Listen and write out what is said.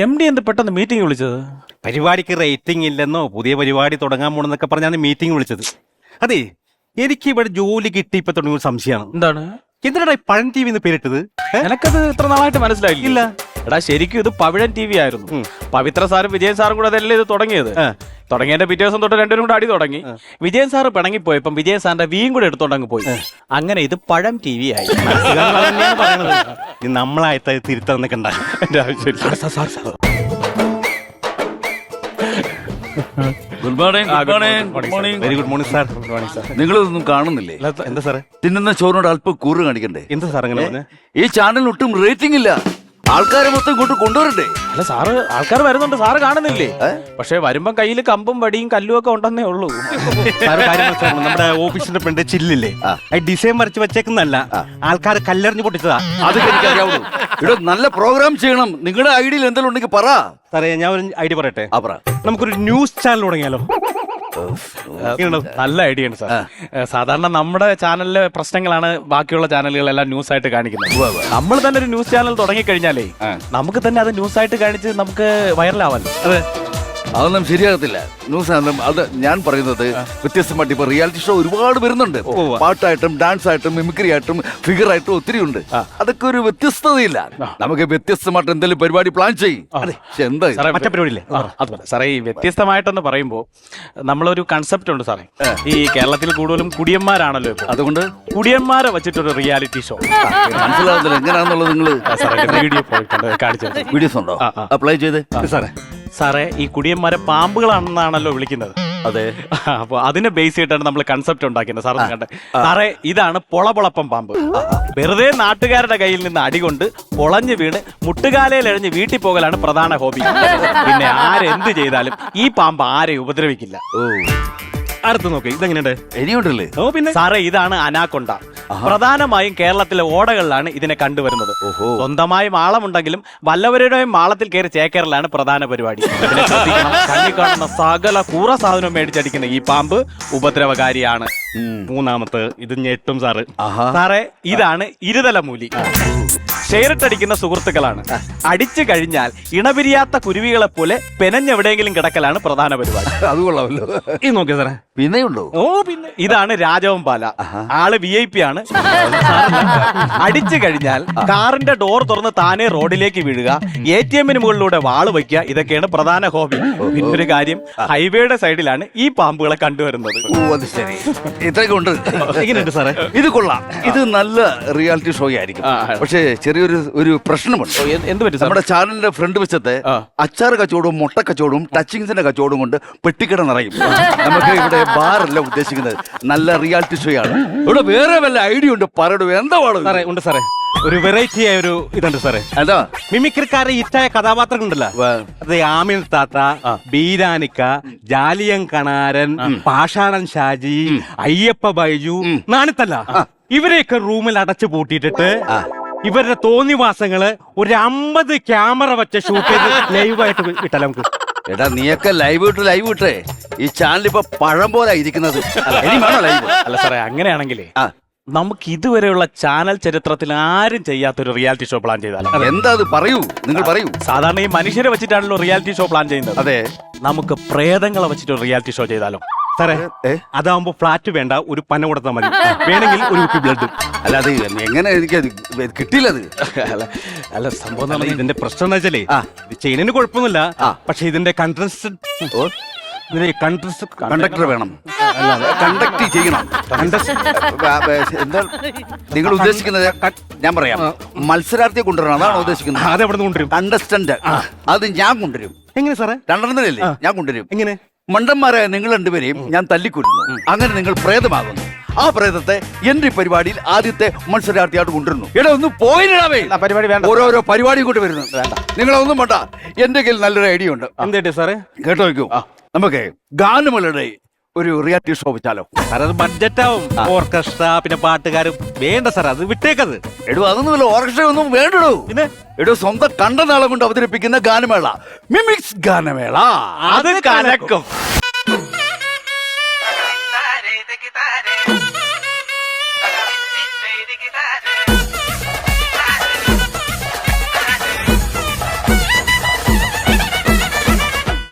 MD എന്ത് പെട്ടെന്ന് meeting വിളിച്ചത്? പരിപാടിക്ക് റേറ്റിംഗ് ഇല്ലെന്നോ പുതിയ പരിപാടി തുടങ്ങാൻ പോണെന്നൊക്കെ പറഞ്ഞാണ് മീറ്റിംഗ് വിളിച്ചത്. അതെ, എനിക്ക് ഇവിടെ ജോലി കിട്ടി ഇപ്പൊ തുടങ്ങിയ സംശയമാണ്. എന്താണ്? എന്തിനാ പഴം TV എന്ന് പേരിട്ടത്? എനക്കത് ഇത്ര നാളായിട്ട് മനസ്സിലായില്ല. എടാ ശരിക്കും ഇത് പവിഴൻ TV ആയിരുന്നു. പവിത്ര സാറും വിജയൻ സാറും കൂടെ അതല്ലേ ഇത് തുടങ്ങിയത്. തുടങ്ങിയതിന്റെ പിറ്റേ ദിവസം തൊട്ട് രണ്ടുപേരും കൂടെ അടി തുടങ്ങി. വിജയൻ സാറ് പിണങ്ങിപ്പോയപ്പം വിജയൻ സാറിന്റെ വീം കൂടെ എടുത്തോണ്ടങ്ങ് പോയി. അങ്ങനെ ഇത് പഴം TV ആയി. നമ്മളായിട്ട് തിരുത്താന്നൊക്കെ ഉണ്ടാകും. എന്റെ ആവശ്യമില്ല. Good morning. Very good morning sir. Good morning sir. നിങ്ങളിതൊന്നും കാണുന്നില്ലേ? എന്താ സാറേ? തിന്നുന്ന ചോറിനോട് അല്പം കൂറ് കാണിക്കണ്ടേ? എന്താ സാർ അങ്ങനെ പറഞ്ഞത്? ഈ ചാനലിന് ഒട്ടും റേറ്റിംഗ് ഇല്ല. ആൾക്കാരെ മൊത്തം ഇങ്ങോട്ട് കൊണ്ടുവരണ്ടേ? അല്ല സാറ്, ആൾക്കാർ വരുന്നുണ്ട്, സാറ് കാണുന്നില്ലേ? പക്ഷെ വരുമ്പം കയ്യിൽ കമ്പും വടിയും കല്ലും ഒക്കെ ഉണ്ടെന്നേ ഉള്ളൂ. സാറ് കാര്യം മനസ്സിലാക്കണം. നമ്മുടെ ഓഫീസിന്റെ ഫ്രണ്ട് ചില്ലില്ലേ, ഡിസൈൻ വരച്ച് വെച്ചേക്കുന്നല്ല, ആൾക്കാർ കല്ലെറിഞ്ഞ് പൊട്ടിച്ചതാ. അതൊക്കെ എനിക്കറിയാവുള്ളൂ. ഇവിടെ നല്ല പ്രോഗ്രാം ചെയ്യണം. നിങ്ങളുടെ ഐഡിയയിൽ എന്തെങ്കിലും ഉണ്ടെങ്കിൽ പറ. സാറേ ഞാൻ ഒരു ഐഡിയ പറയട്ടെ. പറ. നമുക്കൊരു ന്യൂസ് ചാനൽ തുടങ്ങിയാലോ? നല്ല ഐഡിയ ആണ് സാർ. സാധാരണ നമ്മുടെ ചാനലിലെ പ്രശ്നങ്ങളാണ് ബാക്കിയുള്ള ചാനലുകളെല്ലാം ന്യൂസ് ആയിട്ട് കാണിക്കുന്നത്. നമ്മൾ തന്നെ ഒരു ന്യൂസ് ചാനൽ തുടങ്ങിക്കഴിഞ്ഞാലേ നമുക്ക് തന്നെ അത് ന്യൂസ് ആയിട്ട് കാണിച്ച് നമുക്ക് വൈറലാവാലോ. അതെ, അതൊന്നും ശരിയാകത്തില്ല. ന്യൂസ് അത് ഞാൻ പറയുന്നത് വ്യത്യസ്തമായിട്ട് ഇപ്പൊ റിയാലിറ്റി ഷോ ഒരുപാട് വരുന്നുണ്ട്. പാട്ടായിട്ടും ഡാൻസ് ആയിട്ടും മിമിക്രി ആയിട്ടും ഫിഗർ ആയിട്ടും ഒത്തിരി ഉണ്ട്. അതൊക്കെ ഒരു വ്യത്യസ്തതയില്ല. നമുക്ക് വ്യത്യസ്തമായിട്ട് എന്തെങ്കിലും പരിപാടി പ്ലാൻ ചെയ്യും. എന്താ മറ്റേ പരിപാടിയില്ലേ? അതുപോലെ സാറേ, ഈ വ്യത്യസ്തമായിട്ടെന്ന് പറയുമ്പോൾ നമ്മളൊരു കൺസെപ്റ്റ് ഉണ്ട് സാറേ. ഈ കേരളത്തിൽ കൂടുതലും കുടിയന്മാരാണല്ലോ. അതുകൊണ്ട് കുടിയന്മാരെ വെച്ചിട്ടൊരു റിയാലിറ്റി ഷോ. മനസ്സിലാവുന്നില്ല എങ്ങനെയാണെന്നുള്ളത്. നിങ്ങൾ വീഡിയോ കാണിച്ചു വീഡിയോസ് ഉണ്ടോ? അപ്ലൈ ചെയ്ത് സാറേ. സാറേ, ഈ കുടിയന്മാരെ പാമ്പുകളാണെന്നാണല്ലോ വിളിക്കുന്നത്. അതെ. അപ്പൊ അതിനെ ബേസ് ചെയ്തിട്ടാണ് നമ്മൾ കൺസെപ്റ്റ് ഉണ്ടാക്കുന്നത്. സാർ കണ്ടേ സാറേ, ഇതാണ് പൊളപൊളപ്പം പാമ്പ്. വെറുതെ നാട്ടുകാരുടെ കയ്യിൽ നിന്ന് അടികൊണ്ട് പൊളഞ്ഞു വീണ് മുട്ടുകാലയിൽ എഴഞ്ഞ് വീട്ടിൽ പോകലാണ് പ്രധാന ഹോബി. പിന്നെ ആരെന്ത് ചെയ്താലും ഈ പാമ്പ് ആരെയും ഉപദ്രവിക്കില്ല. അടുത്ത് നോക്കി, ഇതെങ്ങനെയുണ്ട്? ഇനിയുണ്ടല്ലേ? ഓ പിന്നെ സാറേ, ഇതാണ് അനാക്കൊണ്ട. പ്രധാനമായും കേരളത്തിലെ ഓടകളിലാണ് ഇതിനെ കണ്ടുവരുന്നത്. സ്വന്തമായി മാളമുണ്ടെങ്കിലും വല്ലവരുടെയും മാളത്തിൽ കയറി ചേക്കേറലാണ് പ്രധാന പരിപാടി. കണ്ണി കാണുന്ന സകല കൂറ സാധനവും മേടിച്ചടിക്കുന്ന ഈ പാമ്പ് ഉപദ്രവകാരിയാണ്. മൂന്നാമത്തെ ഇത് ഞെട്ടും സാറ്. സാറേ, ഇതാണ് ഇരുതലമൂലി. ഷെയറിട്ടടിക്കുന്ന സുഹൃത്തുക്കളാണ്. അടിച്ചു കഴിഞ്ഞാൽ ഇണപിരിയാത്ത കുരുവികളെ പോലെ പെനഞ്ഞെവിടെയെങ്കിലും കിടക്കലാണ് പ്രധാന പരിപാടി. അത് കൊള്ളാമല്ലോ. ഇത് നോക്കിയ സാറേ, പിന്നെയുണ്ടോ? ഓ പിന്നെ, ഇതാണ് രാജവൻ പാല. ആള് VIP ആണ്. അടിച്ചു കഴിഞ്ഞാൽ കാറിന്റെ ഡോർ തുറന്ന് താനെ റോഡിലേക്ക് വീഴുക, ATM-ന് മുകളിലൂടെ വാള് വയ്ക്കുക, ഇതൊക്കെയാണ് പ്രധാന ഹോബി. പിന്നൊരു കാര്യം, ഹൈവേയുടെ സൈഡിലാണ് ഈ പാമ്പുകളെ കണ്ടുവരുന്നത്. ശരി, ഇത്രയൊക്കെ ഉണ്ട്. എങ്ങനെയുണ്ട് സാറേ? ഇത് കൊള്ളാം. ഇത് നല്ല റിയാലിറ്റി ഷോ ആയിരിക്കും. പക്ഷേ ചെറിയൊരു പ്രശ്നമുണ്ട്. എന്ത് പറ്റും? നമ്മുടെ ചാനലിന്റെ ഫ്രണ്ട് വശത്തെ അച്ചാർ കച്ചവടവും മുട്ട കച്ചവടവും ടച്ചിങ്സിന്റെ കച്ചവടവും കൊണ്ട് പെട്ടിക്കട നിറയും. നമുക്ക് ഇവിടെ ബാറല്ല ഉദ്ദേശിക്കുന്നത്, നല്ല റിയാലിറ്റി ഷോ ആണ്. ഇവിടെ വേറെ വല്ല ഐഡിയ ഉണ്ട്, പറയൂ. എന്താ സാറേ? ഉണ്ട് സാറേ, ഒരു വെറൈറ്റി ആയ ഒരു ഇതുണ്ട് സാറേ. എന്താ? മിമിക്രിക്കാരെ ഇറ്റായ കഥാപാത്രങ്ങൾ ഉണ്ടല്ലോ. അത് ആമിൻ താത്ത, ബീരാനിക്ക, ജാലിയൻ കണാരൻ, പാഷാണൻ ഷാജി, അയ്യപ്പ ബൈജു, നാണിത്തല്ല, ഇവരെയൊക്കെ റൂമിൽ അടച്ചു പൂട്ടിയിട്ടിട്ട് ഇവരുടെ തോന്നിവാസങ്ങള് ഒരു 50 ക്യാമറ വെച്ച് ഷൂട്ട് ചെയ്ത് ലൈവായിട്ട് വിട്ടാലോ നമുക്ക്? എടാ, നീയൊക്കെ ലൈവ് വിട്ടേ. ഈ ചാനൽ ഇപ്പൊ പഴം പോലെ ഇരിക്കുന്നത്. ഇനി വേണോ ലൈവ്? അല്ല സാറേ, അങ്ങനെയാണെങ്കിലേ നമുക്ക് ഇതുവരെയുള്ള ചാനൽ ചരിത്രത്തിൽ ആരും ചെയ്യാത്തൊരു റിയാലിറ്റി ഷോ പ്ലാൻ ചെയ്താലോ? എന്താ അത്? പറയൂ, നിങ്ങൾ പറയൂ. സാധാരണ ഈ മനുഷ്യരെ വെച്ചിട്ടാണല്ലോ റിയാലിറ്റി ഷോ പ്ലാൻ ചെയ്യുന്നത്. അതെ, നമുക്ക് പ്രേതങ്ങളെ വെച്ചിട്ട് ഒരു റിയാലിറ്റി ഷോ ചെയ്താലോ? സാറേ, അതാവുമ്പോ ഫ്ലാറ്റ് വേണ്ട, ഒരു പന കൊടുത്താൽ മതി, വേണമെങ്കിൽ ഒരു കുപ്പി ബ്ലഡ്. അല്ല, അത് എങ്ങനെ എനിക്ക് കിട്ടിയില്ലത്? അല്ല, സംഭവം ഇതിന്റെ പ്രശ്നം എന്താ വെച്ചാലേ, ഇത് ചെയ്യുന്നതിന് കുഴപ്പമൊന്നുമില്ല. പക്ഷെ ഇതിന്റെ കണ്ടക്ടർ വേണം, കണ്ടക്ട് ചെയ്യണം. എന്താ നിങ്ങൾ ഉദ്ദേശിക്കുന്നത്? ഞാൻ പറയാം, മത്സരാർത്ഥിയെ കൊണ്ടുവരണം, അതാണ് ഉദ്ദേശിക്കുന്നത്. അത് എവിടെ നിന്ന് കൊണ്ടുവരും? കണ്ടസ്റ്റന്റ്. അത് ഞാൻ കൊണ്ടുവരും. എങ്ങനെ സാറേ? രണ്ടെണ്ണത്തിലല്ലേ ഞാൻ കൊണ്ടുവരും. എങ്ങനെ? മണ്ടന്മാരായ നിങ്ങൾ രണ്ടുപേരെയും ഞാൻ തല്ലിക്കൊല്ലുന്നു. അങ്ങനെ നിങ്ങൾ പ്രേതമാകുന്നു. ആ പ്രേതത്തെ എന്റെ പരിപാടിയിൽ ആദ്യത്തെ മത്സരാർത്ഥിയായിട്ട് കൊണ്ടുവരുന്നു. എടാ, ഒന്ന് പോയിടാവേ. പരിപാടി വേണ്ട, ഓരോരോ പരിപാടിയും കൊണ്ട് വരുന്നു. വേണ്ട, നിങ്ങളൊന്നും വേണ്ട. എന്റെ കയ്യിൽ നല്ലൊരു ഐഡിയ ഉണ്ട്. എന്തേട്ടെ സാറേ? കേട്ടോ വയ്ക്കൂ. നമുക്ക് ഗാനമേളയുടെ ഒരു റിയാലിറ്റി ഷോ വെച്ചാലോ? സാർ, അത് ബഡ്ജറ്റ് ആവും. ഓർക്കസ്ട്ര, പിന്നെ പാട്ടുകാരും വേണ്ട സാർ, അത് വിട്ടേക്കത്. എടോ, അതൊന്നുമല്ല, ഓർക്കസ്ട്ര ഒന്നും വേണ്ടടോ. പിന്നെ എടോ, സ്വന്തം കണ്ടനാളം കൊണ്ട് അവതരിപ്പിക്കുന്ന ഗാനമേള, മിമിക്സ് ഗാനമേള. അത് കലക്കും.